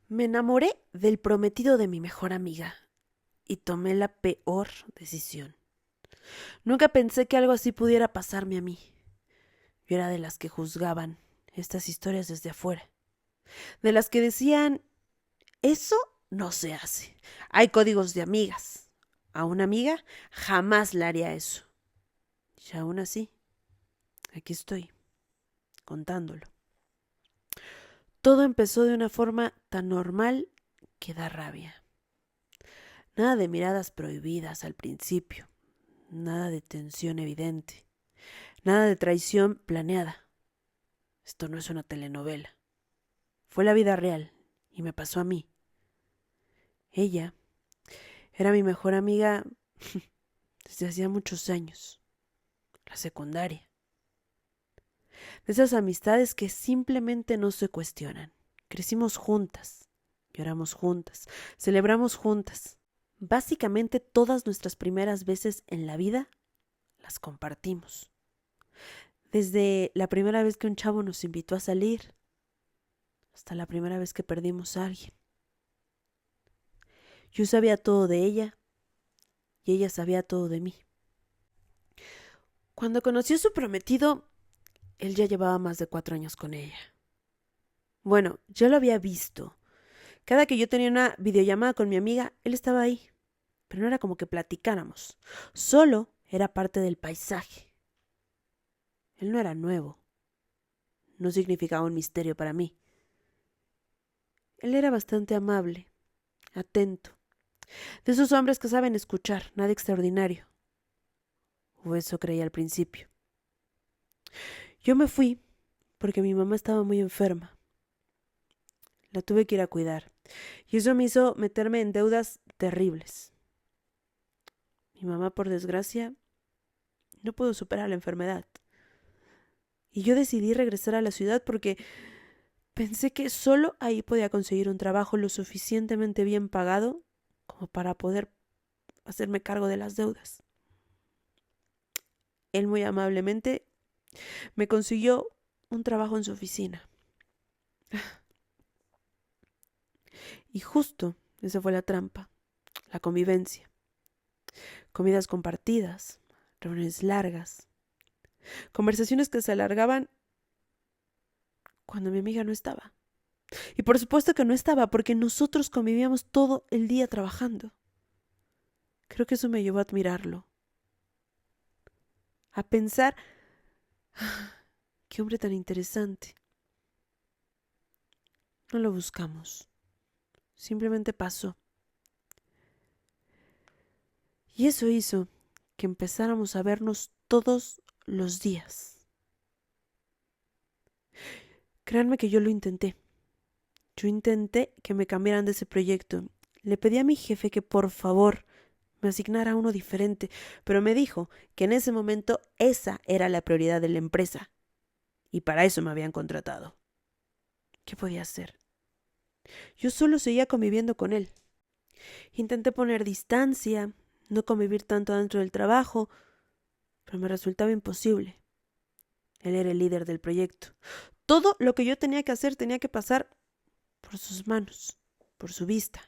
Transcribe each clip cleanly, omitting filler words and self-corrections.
Me enamoré del prometido de mi mejor amiga y tomé la peor decisión. Nunca pensé que algo así pudiera pasarme a mí. Yo era de las que juzgaban estas historias desde afuera, de las que decían, eso no se hace. Hay códigos de amigas. A una amiga jamás le haría eso. Y aún así, aquí estoy, contándolo. Todo empezó de una forma tan normal que da rabia. Nada de miradas prohibidas al principio, nada de tensión evidente, nada de traición planeada. Esto no es una telenovela. Fue la vida real y me pasó a mí. Ella era mi mejor amiga desde hacía muchos años, la secundaria. De esas amistades que simplemente no se cuestionan. Crecimos juntas, lloramos juntas, celebramos juntas. Básicamente todas nuestras primeras veces en la vida las compartimos. Desde la primera vez que un chavo nos invitó a salir, hasta la primera vez que perdimos a alguien. Yo sabía todo de ella y ella sabía todo de mí. Cuando conoció a su prometido, él ya llevaba más de 4 años con ella. Bueno, yo lo había visto. Cada que yo tenía una videollamada con mi amiga, él estaba ahí. Pero no era como que platicáramos. Solo era parte del paisaje. Él no era nuevo. No significaba un misterio para mí. Él era bastante amable, atento. De esos hombres que saben escuchar, nada extraordinario. O eso creía al principio. Yo me fui porque mi mamá estaba muy enferma. La tuve que ir a cuidar. Y eso me hizo meterme en deudas terribles. Mi mamá, por desgracia, no pudo superar la enfermedad. Y yo decidí regresar a la ciudad porque pensé que solo ahí podía conseguir un trabajo lo suficientemente bien pagado como para poder hacerme cargo de las deudas. Él muy amablemente me consiguió un trabajo en su oficina. Y justo esa fue la trampa, la convivencia. Comidas compartidas, reuniones largas, conversaciones que se alargaban cuando mi amiga no estaba. Y por supuesto que no estaba porque nosotros convivíamos todo el día trabajando. Creo que eso me llevó a admirarlo, a pensar, qué hombre tan interesante. No lo buscamos, simplemente pasó. Y eso hizo que empezáramos a vernos todos los días. Créanme que yo lo intenté. Yo intenté que me cambiaran de ese proyecto. Le pedí a mi jefe que por favor me asignara uno diferente, pero me dijo que en ese momento esa era la prioridad de la empresa y para eso me habían contratado. ¿Qué podía hacer? Yo solo seguía conviviendo con él. Intenté poner distancia, no convivir tanto dentro del trabajo, pero me resultaba imposible. Él era el líder del proyecto. Todo lo que yo tenía que hacer tenía que pasar por sus manos, por su vista.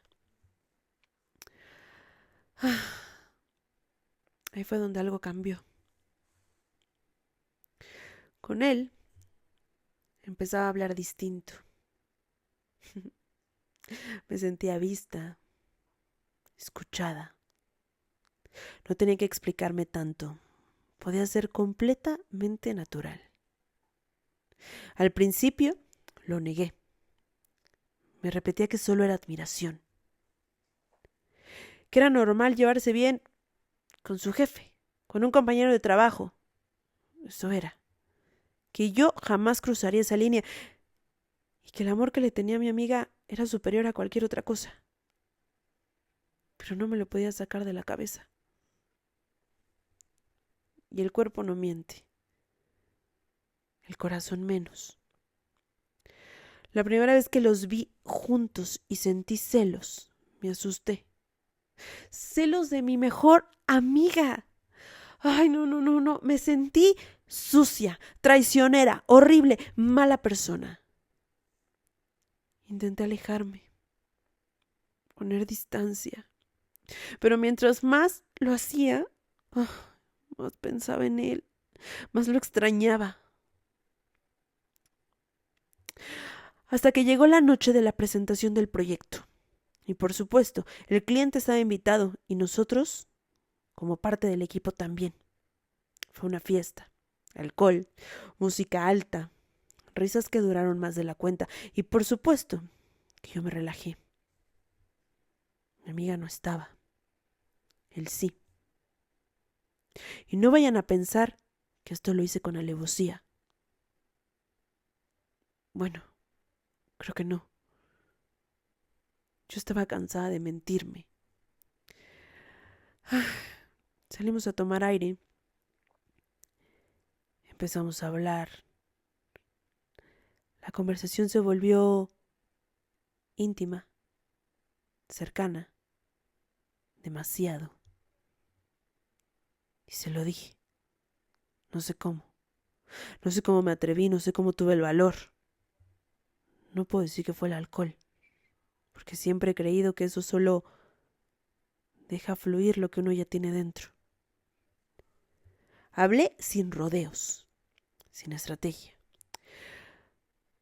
Ahí fue donde algo cambió. Con él empezaba a hablar distinto. Me sentía vista, escuchada. No tenía que explicarme tanto. Podía ser completamente natural. Al principio lo negué. Me repetía que solo era admiración. Que era normal llevarse bien con su jefe, con un compañero de trabajo. Eso era. Que yo jamás cruzaría esa línea y que el amor que le tenía a mi amiga era superior a cualquier otra cosa. Pero no me lo podía sacar de la cabeza. Y el cuerpo no miente. El corazón menos. La primera vez que los vi juntos y sentí celos, me asusté. Celos de mi mejor amiga. Ay, no, no, no, no. Me sentí sucia, traicionera, horrible, mala persona. Intenté alejarme. poner distancia. Pero mientras más lo hacía, más pensaba en él, más lo extrañaba. Hasta que llegó la noche de la presentación del proyecto. Y por supuesto, el cliente estaba invitado y nosotros, como parte del equipo, también. Fue una fiesta, alcohol, música alta, risas que duraron más de la cuenta y por supuesto que yo me relajé. Mi amiga no estaba. Él sí. Y no vayan a pensar que esto lo hice con alevosía. Bueno, creo que no. Yo estaba cansada de mentirme. Salimos a tomar aire. Empezamos a hablar. La conversación se volvió íntima, cercana, demasiado. Y se lo dije. No sé cómo. No sé cómo me atreví, no sé cómo tuve el valor. No puedo decir que fue el alcohol, porque siempre he creído que eso solo deja fluir lo que uno ya tiene dentro. Hablé sin rodeos, sin estrategia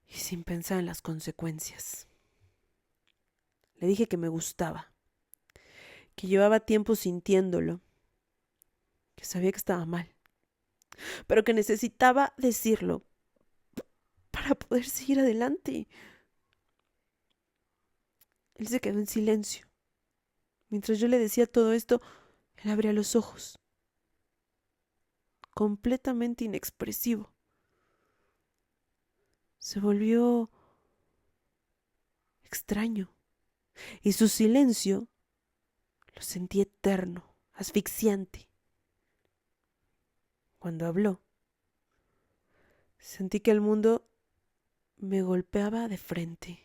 y sin pensar en las consecuencias. Le dije que me gustaba, que llevaba tiempo sintiéndolo, que sabía que estaba mal, pero que necesitaba decirlo para poder seguir adelante. Él se quedó en silencio. Mientras yo le decía todo esto, él abría los ojos, completamente inexpresivo. Se volvió extraño y su silencio lo sentí eterno, asfixiante. Cuando habló, sentí que el mundo me golpeaba de frente.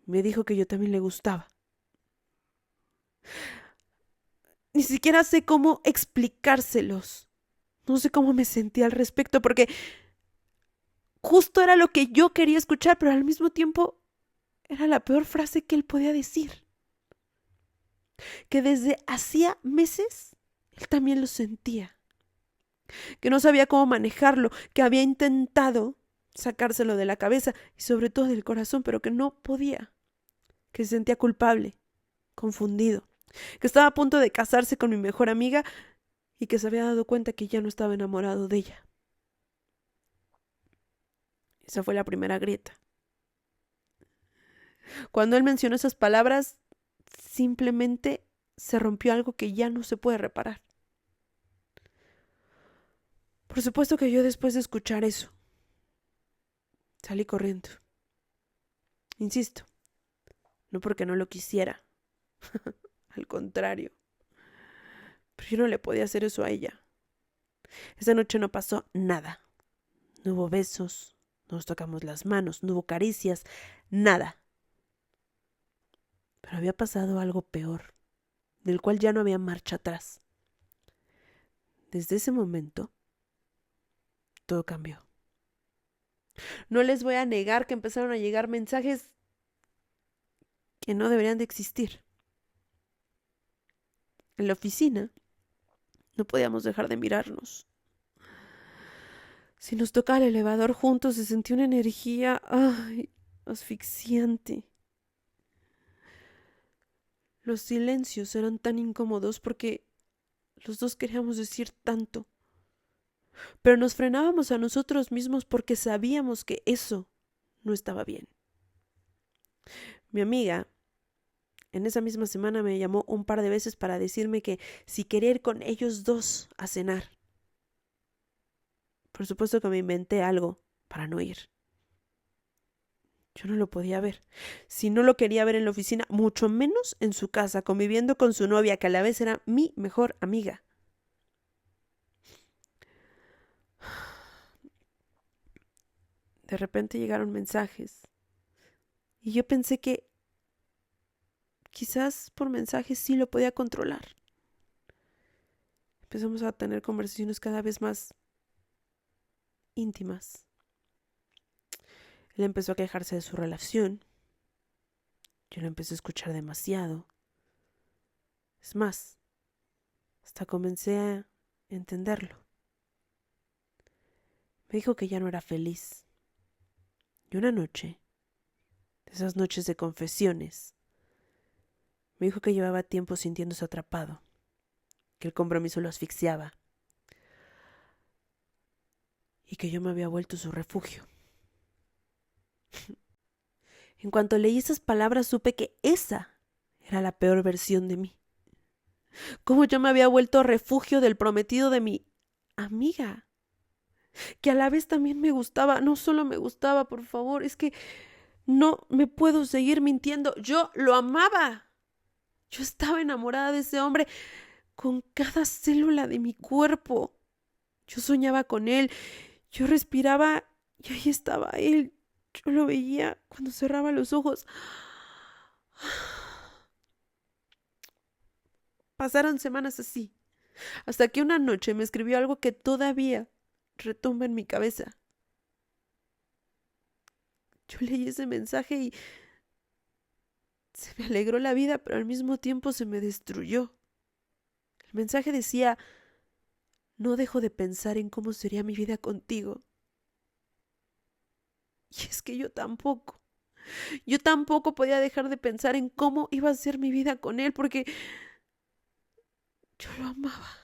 Me dijo que yo también le gustaba. Ni siquiera sé cómo explicárselos. No sé cómo me sentía al respecto porque justo era lo que yo quería escuchar, pero al mismo tiempo era la peor frase que él podía decir. Que desde hacía meses él también lo sentía. Que no sabía cómo manejarlo, que había intentado sacárselo de la cabeza y sobre todo del corazón, pero que no podía. Que se sentía culpable, confundido, que estaba a punto de casarse con mi mejor amiga y que se había dado cuenta que ya no estaba enamorado de ella. Esa fue la primera grieta. Cuando él mencionó esas palabras, simplemente se rompió algo que ya no se puede reparar. Por supuesto que yo después de escuchar eso, salí corriendo. Insisto, no porque no lo quisiera, al contrario, pero yo no le podía hacer eso a ella. Esa noche no pasó nada. No hubo besos, no nos tocamos las manos, no hubo caricias, nada. Pero había pasado algo peor, del cual ya no había marcha atrás. Desde ese momento, todo cambió. No les voy a negar que empezaron a llegar mensajes que no deberían de existir. En la oficina no podíamos dejar de mirarnos. Si nos tocaba el elevador juntos se sentía una energía asfixiante. Los silencios eran tan incómodos porque los dos queríamos decir tanto. Pero nos frenábamos a nosotros mismos porque sabíamos que eso no estaba bien. Mi amiga en esa misma semana me llamó un par de veces para decirme que si quería ir con ellos dos a cenar. Por supuesto que me inventé algo para no ir. Yo no lo podía ver. Si no lo quería ver en la oficina, mucho menos en su casa, conviviendo con su novia, que a la vez era mi mejor amiga. De repente llegaron mensajes. Y yo pensé que quizás por mensajes sí lo podía controlar. Empezamos a tener conversaciones cada vez más íntimas. Él empezó a quejarse de su relación. Yo lo empecé a escuchar demasiado. Es más, hasta comencé a entenderlo. Me dijo que ya no era feliz. Y una noche, de esas noches de confesiones, me dijo que llevaba tiempo sintiéndose atrapado, que el compromiso lo asfixiaba y que yo me había vuelto su refugio. En cuanto leí esas palabras supe que esa era la peor versión de mí. Cómo yo me había vuelto refugio del prometido de mi amiga, que a la vez también me gustaba. No solo me gustaba, por favor, es que no me puedo seguir mintiendo. Yo lo amaba. Yo estaba enamorada de ese hombre con cada célula de mi cuerpo. Yo soñaba con él, yo respiraba y ahí estaba él. Yo lo veía cuando cerraba los ojos. Pasaron semanas así, hasta que una noche me escribió algo que todavía retumba en mi cabeza. Yo leí ese mensaje y se me alegró la vida, pero al mismo tiempo se me destruyó. El mensaje decía: no dejo de pensar en cómo sería mi vida contigo. Y es que yo tampoco. Yo tampoco podía dejar de pensar en cómo iba a ser mi vida con él, porque yo lo amaba.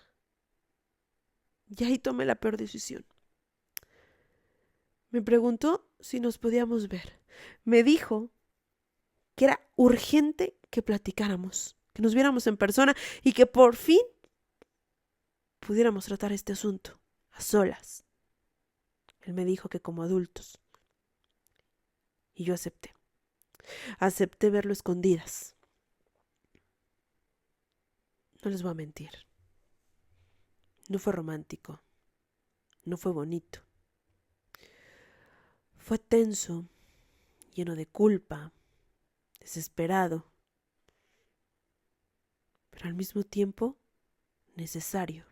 Y ahí tomé la peor decisión. Me preguntó si nos podíamos ver. Me dijo que era urgente que platicáramos, que nos viéramos en persona y que por fin pudiéramos tratar este asunto a solas. Él me dijo que como adultos. Y yo acepté. Acepté verlo escondidas. No les voy a mentir. No fue romántico. No fue bonito. Fue tenso, lleno de culpa, desesperado, pero al mismo tiempo necesario.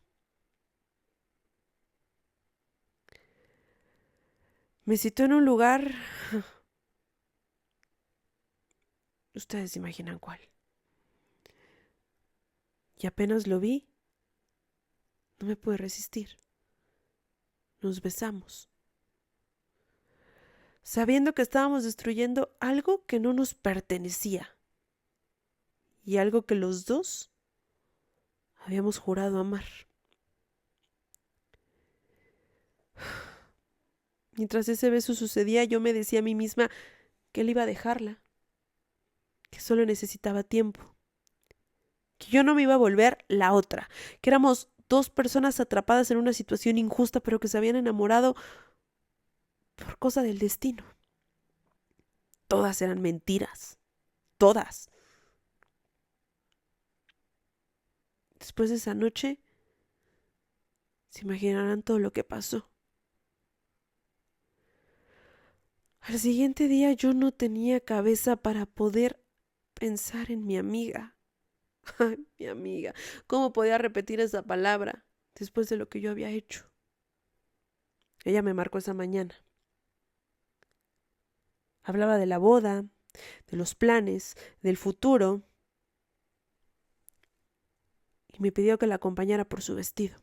Me citó en un lugar... Ustedes imaginan cuál. Y apenas lo vi, no me pude resistir. Nos besamos, sabiendo que estábamos destruyendo algo que no nos pertenecía y algo que los dos habíamos jurado amar. Mientras ese beso sucedía, yo me decía a mí misma que él iba a dejarla, que solo necesitaba tiempo, que yo no me iba a volver la otra, que éramos dos personas atrapadas en una situación injusta, pero que se habían enamorado por cosa del destino. Todas eran mentiras, todas. Después de esa noche, se imaginarán todo lo que pasó. Al siguiente día yo no tenía cabeza para poder pensar en mi amiga. Ay, mi amiga, ¿cómo podía repetir esa palabra después de lo que yo había hecho? Ella me marcó esa mañana. Hablaba de la boda, de los planes, del futuro, y me pidió que la acompañara por su vestido.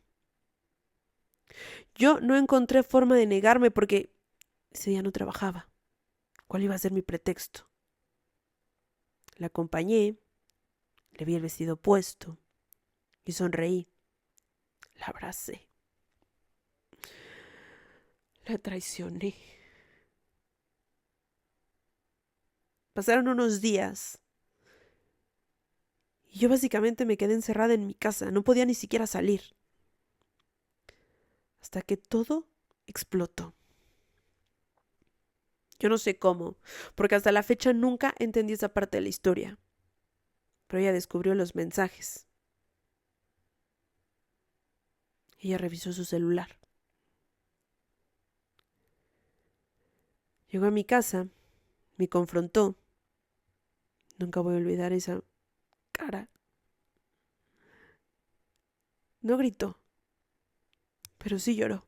Yo no encontré forma de negarme porque ese día no trabajaba. ¿Cuál iba a ser mi pretexto? La acompañé, le vi el vestido puesto y sonreí. La abracé. La traicioné. Pasaron unos días y yo básicamente me quedé encerrada en mi casa. No podía ni siquiera salir. Hasta que todo explotó. Yo no sé cómo, porque hasta la fecha nunca entendí esa parte de la historia. Pero ella descubrió los mensajes. Ella revisó su celular. Llegó a mi casa, me confrontó. Nunca voy a olvidar esa cara. No gritó, pero sí lloró.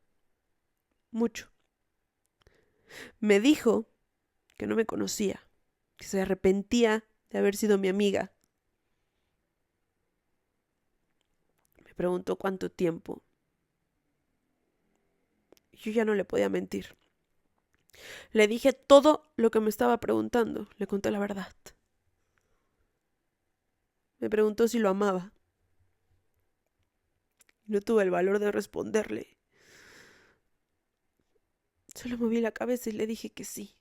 Mucho. Me dijo que no me conocía, que se arrepentía de haber sido mi amiga. Me preguntó cuánto tiempo. Yo ya no le podía mentir. Le dije todo lo que me estaba preguntando. Le conté la verdad. Me preguntó si lo amaba. No tuve el valor de responderle. Solo moví la cabeza y le dije que sí.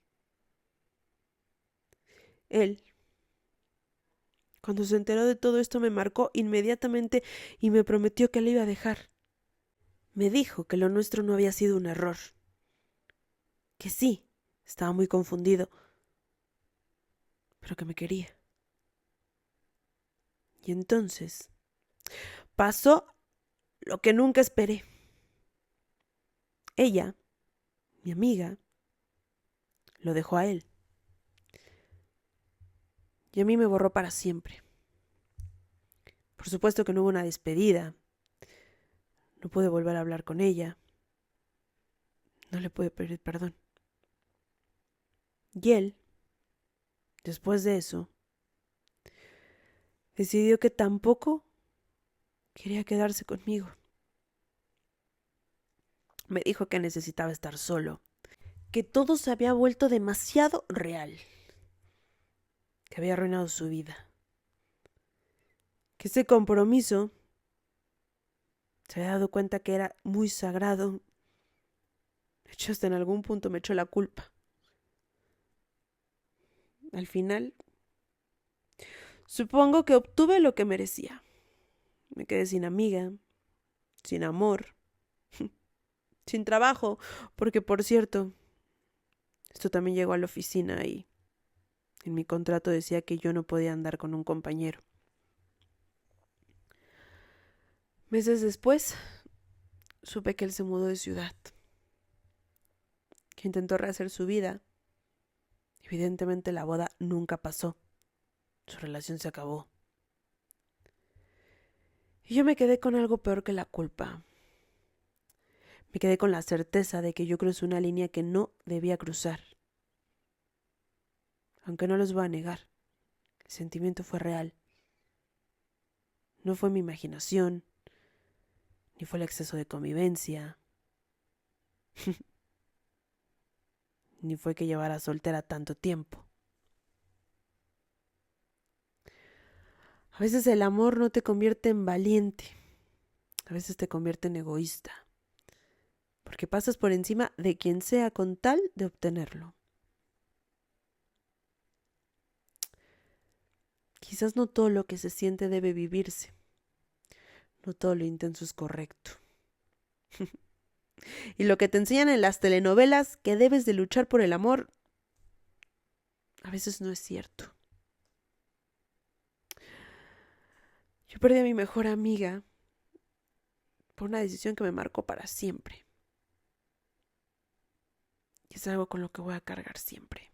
Él, cuando se enteró de todo esto, me marcó inmediatamente y me prometió que le iba a dejar. Me dijo que lo nuestro no había sido un error. Que sí, estaba muy confundido, pero que me quería. Y entonces pasó lo que nunca esperé. Ella, mi amiga, lo dejó a él. Y a mí me borró para siempre. Por supuesto que no hubo una despedida. No pude volver a hablar con ella. No le pude pedir perdón. Y él, después de eso, decidió que tampoco quería quedarse conmigo. Me dijo que necesitaba estar solo, que todo se había vuelto demasiado real, que había arruinado su vida, que ese compromiso se había dado cuenta que era muy sagrado. De hecho, hasta en algún punto me echó la culpa. Al final, supongo que obtuve lo que merecía. Me quedé sin amiga, sin amor, sin trabajo, porque por cierto, esto también llegó a la oficina y en mi contrato decía que yo no podía andar con un compañero. Meses después, supe que él se mudó de ciudad, que intentó rehacer su vida. Evidentemente la boda nunca pasó. Su relación se acabó. Y yo me quedé con algo peor que la culpa. Me quedé con la certeza de que yo crucé una línea que no debía cruzar. Aunque no les voy a negar, el sentimiento fue real. No fue mi imaginación, ni fue el exceso de convivencia, ni fue que llevara soltera tanto tiempo. A veces el amor no te convierte en valiente, a veces te convierte en egoísta, porque pasas por encima de quien sea con tal de obtenerlo. Quizás no todo lo que se siente debe vivirse, no todo lo intenso es correcto. Y lo que te enseñan en las telenovelas, que debes de luchar por el amor, a veces no es cierto. Yo perdí a mi mejor amiga por una decisión que me marcó para siempre. Y es algo con lo que voy a cargar siempre.